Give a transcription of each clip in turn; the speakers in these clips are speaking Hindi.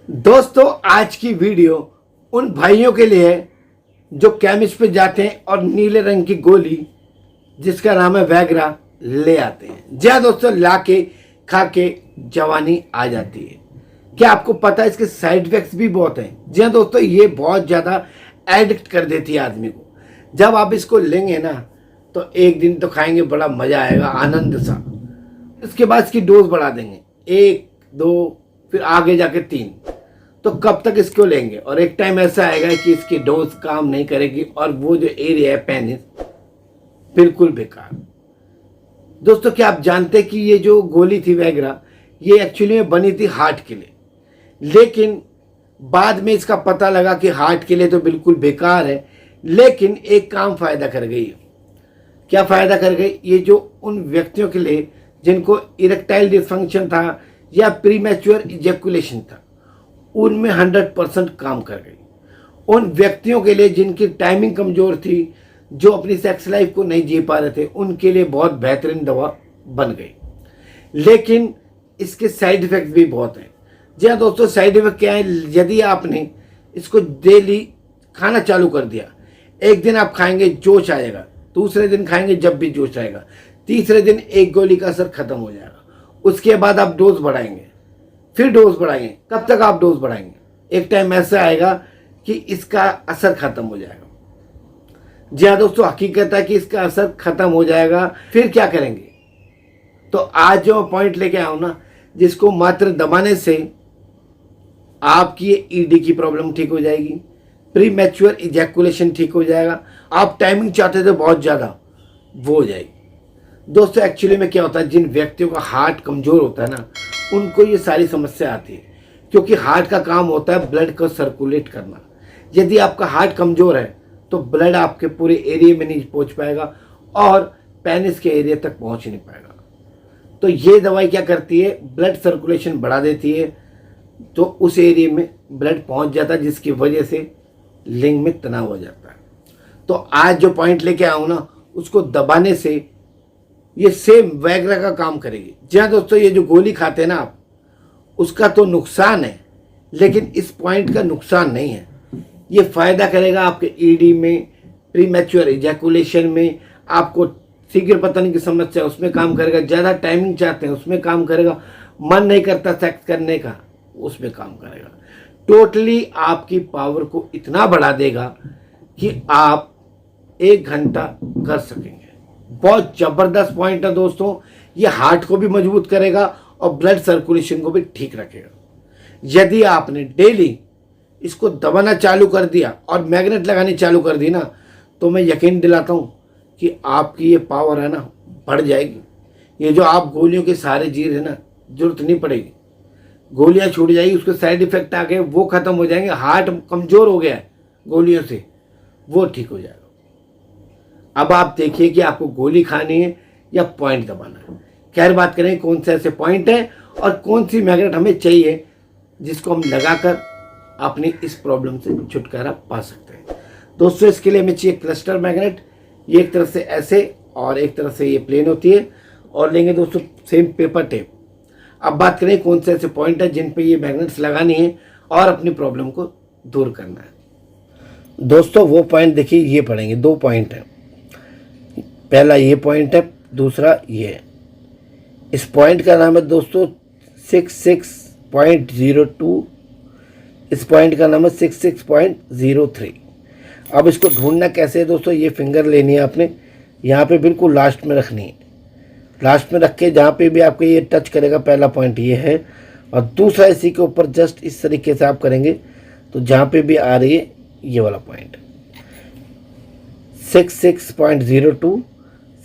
दोस्तों आज की वीडियो उन भाइयों के लिए है जो केमिस्ट पे जाते हैं और नीले रंग की गोली जिसका नाम है वैग्रा ले आते हैं। जी हाँ दोस्तों, ला के खा के जवानी आ जाती है। क्या आपको पता है इसके साइड इफेक्ट्स भी बहुत हैं? जी हाँ दोस्तों, ये बहुत ज़्यादा एडिक्ट कर देती है आदमी को। जब आप इसको लेंगे ना तो एक दिन तो खाएंगे, बड़ा मज़ा आएगा, आनंद सा। इसके बाद इसकी डोज बढ़ा देंगे, 1 2 फिर आगे जाके 3। तो कब तक इसको लेंगे? और एक टाइम ऐसा आएगा कि इसकी डोज काम नहीं करेगी और वो जो एरिया है पेनिस बिल्कुल बेकार। दोस्तों क्या आप जानते हैं कि ये जो गोली थी वैग्रा, ये एक्चुअली में बनी थी हार्ट के लिए, लेकिन बाद में इसका पता लगा कि हार्ट के लिए तो बिल्कुल बेकार है, लेकिन एक काम फायदा कर गई। क्या फायदा कर गई? ये जो उन व्यक्तियों के लिए जिनको इरेक्टाइल डिसफंक्शन था या प्रीमैच्योर इजैकुलेशन था, उनमें 100% काम कर गई। उन व्यक्तियों के लिए जिनकी टाइमिंग कमज़ोर थी, जो अपनी सेक्स लाइफ को नहीं जी पा रहे थे, उनके लिए बहुत बेहतरीन दवा बन गई। लेकिन इसके साइड इफ़ेक्ट भी बहुत हैं। जी हाँ दोस्तों, साइड इफ़ेक्ट क्या है? यदि आपने इसको डेली खाना चालू कर दिया, एक दिन आप खाएंगे जोश आएगा, दूसरे दिन खाएंगे जब भी जोश आएगा, तीसरे दिन एक गोली का असर खत्म हो जाएगा। उसके बाद आप डोज बढ़ाएंगे, फिर डोज बढ़ाएंगे। कब तक आप डोज बढ़ाएंगे? एक टाइम ऐसा आएगा कि इसका असर खत्म हो जाएगा। जी हाँ दोस्तों, हकीकत है कि इसका असर खत्म हो जाएगा। फिर क्या करेंगे? तो आज जो पॉइंट लेके आया हूं ना, जिसको मात्र दबाने से आपकी ईडी की प्रॉब्लम ठीक हो जाएगी, प्री मैच्योर इजैकुलेशन ठीक हो जाएगा, आप टाइमिंग चाहते थे बहुत ज़्यादा, वो हो जाएगी। दोस्तों एक्चुअली में क्या होता है, जिन व्यक्तियों का हार्ट कमज़ोर होता है ना, उनको ये सारी समस्या आती है, क्योंकि हार्ट का काम होता है ब्लड को सर्कुलेट करना। यदि आपका हार्ट कमज़ोर है तो ब्लड आपके पूरे एरिया में नहीं पहुंच पाएगा और पेनिस के एरिया तक पहुंच नहीं पाएगा। तो ये दवाई क्या करती है? ब्लड सर्कुलेशन बढ़ा देती है, तो उस एरिया में ब्लड पहुंच जाता है, जिसकी वजह से लिंग में तनाव हो जाता है। तो आज जो पॉइंट लेके आया हूं ना, उसको दबाने से ये सेम वैग्रा का काम करेगी। जी हाँ दोस्तों, ये जो गोली खाते हैं ना आप, उसका तो नुकसान है, लेकिन इस पॉइंट का नुकसान नहीं है। ये फ़ायदा करेगा आपके ईडी में, प्रीमैच्योर इजैकुलेशन में, आपको शीघ्र पतन की समस्या उसमें काम करेगा, ज़्यादा टाइमिंग चाहते हैं उसमें काम करेगा, मन नहीं करता सेक्स करने का उसमें काम करेगा। टोटली आपकी पावर को इतना बढ़ा देगा कि आप 1 घंटा कर सकेंगे। बहुत ज़बरदस्त पॉइंट है दोस्तों। ये हार्ट को भी मजबूत करेगा और ब्लड सर्कुलेशन को भी ठीक रखेगा। यदि आपने डेली इसको दबाना चालू कर दिया और मैग्नेट लगानी चालू कर दी ना, तो मैं यकीन दिलाता हूँ कि आपकी ये पावर है ना बढ़ जाएगी। ये जो आप गोलियों के सहारे जी रहे ना, जरूरत नहीं पड़ेगी, गोलियाँ छूट जाएगी, उसके साइड इफेक्ट आ गए वो ख़त्म हो जाएंगे। हार्ट कमज़ोर हो गया है गोलियों से, वो ठीक हो जाएगा। अब आप देखिए कि आपको गोली खानी है या पॉइंट दबाना है। खैर बात करें कौन से ऐसे पॉइंट है और कौन सी मैग्नेट हमें चाहिए जिसको हम लगाकर अपनी इस प्रॉब्लम से छुटकारा पा सकते हैं। दोस्तों इसके लिए हमें चाहिए क्लस्टर मैग्नेट। ये एक तरफ से ऐसे और एक तरफ से ये प्लेन होती है, और लेंगे दोस्तों सेम पेपर टेप। अब बात करें कौन से ऐसे पॉइंट है जिन पे ये मैग्नेट्स लगानी है और अपनी प्रॉब्लम को दूर करना है। दोस्तों वो पॉइंट देखिए, ये पड़ेंगे, 2 पॉइंट हैं। पहला ये पॉइंट है, दूसरा ये है। इस पॉइंट का नाम है दोस्तों 66.02, इस पॉइंट का नाम है 66.03। अब इसको ढूंढना कैसे है दोस्तों? ये फिंगर लेनी है आपने, यहाँ पे बिल्कुल लास्ट में रखनी है। लास्ट में रख के जहाँ पे भी आपको ये टच करेगा, पहला पॉइंट ये है, और दूसरा इसी के ऊपर जस्ट इस तरीके से आप करेंगे तो जहाँ पे भी आ रही है ये वाला पॉइंट 66.02,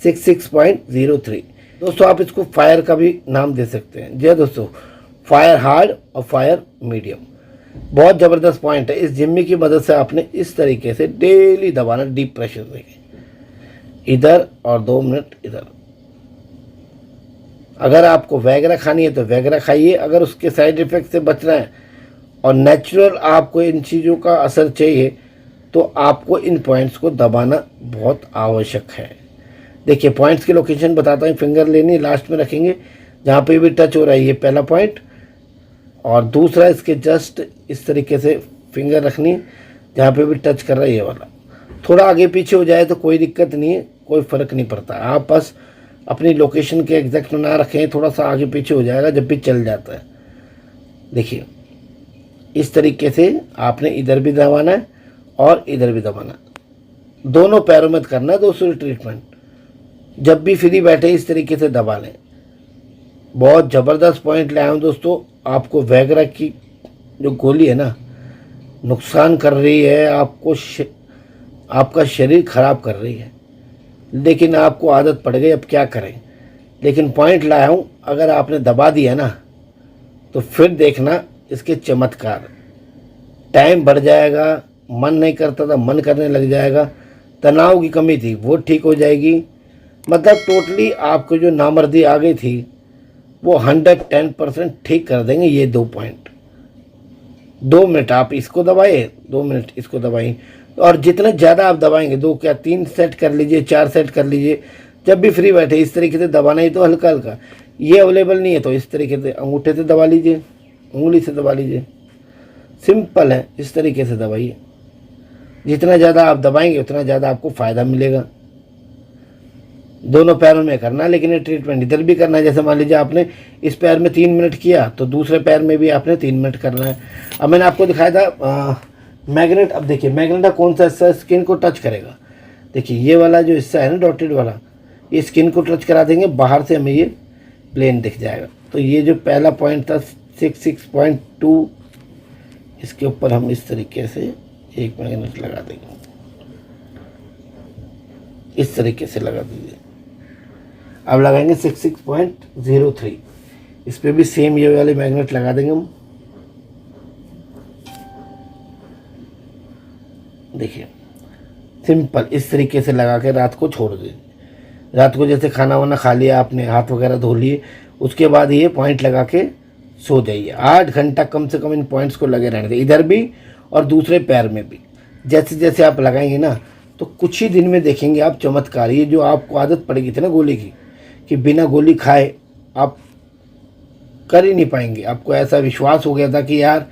66.03। दोस्तों आप इसको फायर का भी नाम दे सकते हैं। जी हाँ दोस्तों, फायर हार्ड और फायर मीडियम। बहुत ज़बरदस्त पॉइंट है। इस जिम्मी की मदद से आपने इस तरीके से डेली दबाना, डीप प्रेशर देंगे इधर और 2 मिनट इधर। अगर आपको वैग्रा खानी है तो वैग्रा खाइए, अगर उसके साइड इफ़ेक्ट से बचना है और नेचुरल आपको इन चीज़ों का असर चाहिए, तो आपको इन पॉइंट्स को दबाना बहुत आवश्यक है। देखिए पॉइंट्स की लोकेशन बताता हूँ। फिंगर लेनी, लास्ट में रखेंगे, जहाँ पे भी टच हो रहा है ये पहला पॉइंट, और दूसरा इसके जस्ट इस तरीके से फिंगर रखनी, जहाँ पे भी टच कर रहा है ये वाला। थोड़ा आगे पीछे हो जाए तो कोई दिक्कत नहीं है, कोई फ़र्क नहीं पड़ता। आप बस अपनी लोकेशन के एग्जैक्ट ना रखें, थोड़ा सा आगे पीछे हो जाएगा जब भी चल जाता है। देखिए इस तरीके से आपने इधर भी दबाना है और इधर भी दबाना है, दोनों पैरों में करना है दोस्तों ट्रीटमेंट। जब भी फ्री बैठे इस तरीके से दबा लें। बहुत ज़बरदस्त पॉइंट लाया हूँ दोस्तों। आपको वैगरा की जो गोली है ना, नुकसान कर रही है आपको, आपका शरीर ख़राब कर रही है, लेकिन आपको आदत पड़ गई, अब क्या करें। लेकिन पॉइंट लाया हूँ, अगर आपने दबा दिया ना तो फिर देखना इसके चमत्कार। टाइम बढ़ जाएगा, मन नहीं करता था मन करने लग जाएगा, तनाव की कमी थी वो ठीक हो जाएगी। मतलब टोटली आपको जो नामर्दी आ गई थी वो 110% ठीक कर देंगे ये 2 पॉइंट। 2 मिनट आप इसको दबाइए, 2 मिनट इसको दबाइए, और जितना ज़्यादा आप दबाएंगे, 2 क्या 3 सेट कर लीजिए, 4 सेट कर लीजिए। जब भी फ्री बैठे इस तरीके से दबाना ही तो हल्का हल्का। ये अवेलेबल नहीं है तो इस तरीके से अंगूठे से दबा लीजिए, उंगली से दबा लीजिए, सिंपल है। इस तरीके से दबाइए, जितना ज़्यादा आप दबाएंगे उतना ज़्यादा आपको फ़ायदा मिलेगा। दोनों पैरों में करना, लेकिन ये ट्रीटमेंट इधर भी करना है। जैसे मान लीजिए आपने इस पैर में 3 मिनट किया तो दूसरे पैर में भी आपने 3 मिनट करना है। अब मैंने आपको दिखाया था मैग्नेट। अब देखिए मैग्नेट कौन सा हिस्सा स्किन को टच करेगा। देखिए ये वाला जो हिस्सा है ना डॉटेड वाला, ये स्किन को टच करा देंगे, बाहर से हमें ये प्लेन दिख जाएगा। तो ये जो पहला पॉइंट था 66.2, इसके ऊपर हम इस तरीके से एक मैग्नेट लगा देंगे, इस तरीके से लगा दीजिए। अब लगाएंगे 66.03, इस पे भी सेम ये वाले मैग्नेट लगा देंगे हम। देखिए सिंपल इस तरीके से लगा के रात को छोड़ दीजिए। रात को जैसे खाना वाना खा लिया आपने, हाथ वगैरह धो लिए, उसके बाद ये पॉइंट लगा के सो जाइए। 8 घंटा कम से कम इन पॉइंट्स को लगे रहने दें, इधर भी और दूसरे पैर में भी। जैसे जैसे आप लगाएंगे ना तो कुछ ही दिन में देखेंगे आप चमत्कार। ये जो आपको आदत पड़ गई थी ना गोली की, कि बिना गोली खाए आप कर ही नहीं पाएंगे, आपको ऐसा विश्वास हो गया था कि यार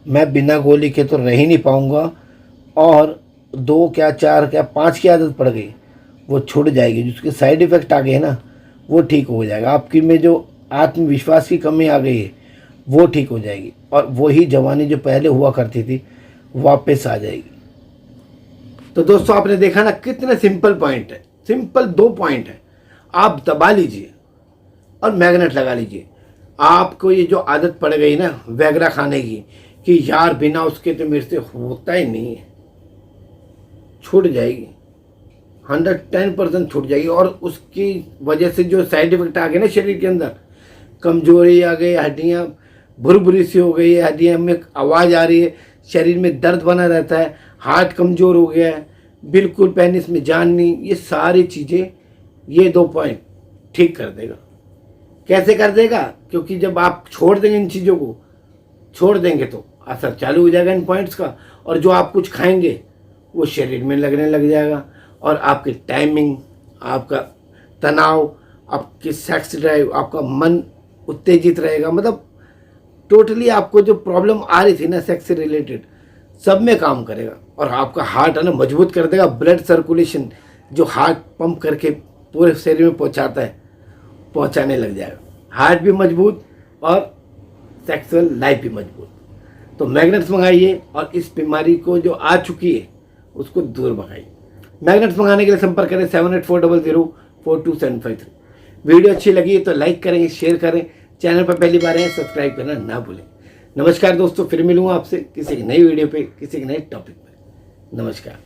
मैं बिना गोली के तो रह ही नहीं पाऊँगा, और 2 क्या 4 क्या 5 की आदत पड़ गई, वो छूट जाएगी। जिसके साइड इफ़ेक्ट आ गए ना वो ठीक हो जाएगा। आपकी में जो आत्मविश्वास की कमी आ गई है वो ठीक हो जाएगी, और वही जवानी जो पहले हुआ करती थी वापस आ जाएगी। तो दोस्तों आपने देखा ना कितने सिंपल पॉइंट है, सिंपल 2 पॉइंट है। आप दबा लीजिए और मैग्नेट लगा लीजिए। आपको ये जो आदत पड़ गई ना वैगरा खाने की, कि यार बिना उसके तो मेरे से होता ही नहीं है, छूट जाएगी, 110% छूट जाएगी। और उसकी वजह से जो साइड इफेक्ट आ गए ना शरीर के अंदर, कमजोरी आ गई, हड्डियाँ भुरभुरी सी हो गई है, हड्डियाँ में आवाज़ आ रही है, शरीर में दर्द बना रहता है, हार्ट कमज़ोर हो गया है, बिल्कुल पेनिस में जान नहीं, ये सारी चीज़ें ये 2 पॉइंट ठीक कर देगा। कैसे कर देगा? क्योंकि जब आप छोड़ देंगे इन चीज़ों को, छोड़ देंगे तो असर चालू हो जाएगा इन पॉइंट्स का, और जो आप कुछ खाएंगे वो शरीर में लगने लग जाएगा, और आपकी टाइमिंग, आपका तनाव, आपकी सेक्स ड्राइव, आपका मन उत्तेजित रहेगा। मतलब टोटली आपको जो प्रॉब्लम आ रही थी ना सेक्स से रिलेटेड, सब में काम करेगा। और आपका हार्ट है ना मजबूत कर देगा। ब्लड सर्कुलेशन जो हार्ट पंप करके पूरे शरीर में पहुंचाता है, पहुंचाने लग जाएगा। हार्ट भी मजबूत और सेक्सुअल लाइफ भी मजबूत। तो मैग्नेट्स मंगाइए और इस बीमारी को जो आ चुकी है उसको दूर भगाइए। मैग्नेट्स मंगाने के लिए संपर्क करें 7840042753। वीडियो अच्छी लगी तो लाइक करें, शेयर करें, चैनल पर पहली बार है सब्सक्राइब करना ना भूलें। नमस्कार दोस्तों, फिर मिलूंगा आपसे किसी नई वीडियो पे, किसी नए टॉपिक पे। नमस्कार।